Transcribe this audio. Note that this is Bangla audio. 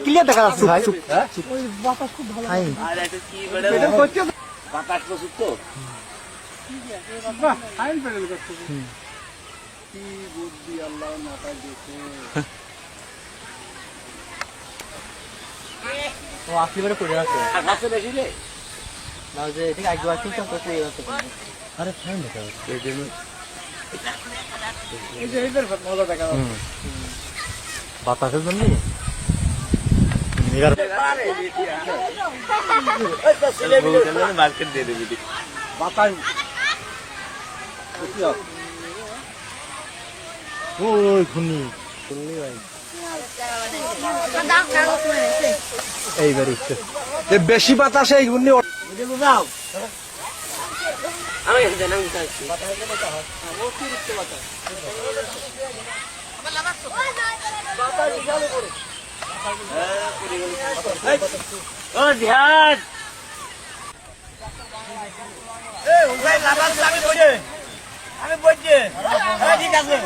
ক্লিয়ার দেখা যাচ্ছে ভাই। বাতাস খুব ভালো। বাতাস প্রচুর তো ফাইন পেডেল করছে। কি বুদ্ধি আল্লাহ মাথায় দিয়েছে। ও আসলে পড়ে আছে। গাছে বেশি রে না যে ঠিক আগে আসছিল তো পড়ে আছে। আরে ফাইন দেখা যাচ্ছে। এই যে এইটার মজা দেখা যাচ্ছে। বাতাসের জন্য মার্কেট দিয়ে দেবি বাতাস ওই খুনি ভাই এইবার ইচ্ছে বেশি বাতাসে এই ঘূর্ণি আমি বলছি ঠিক আছে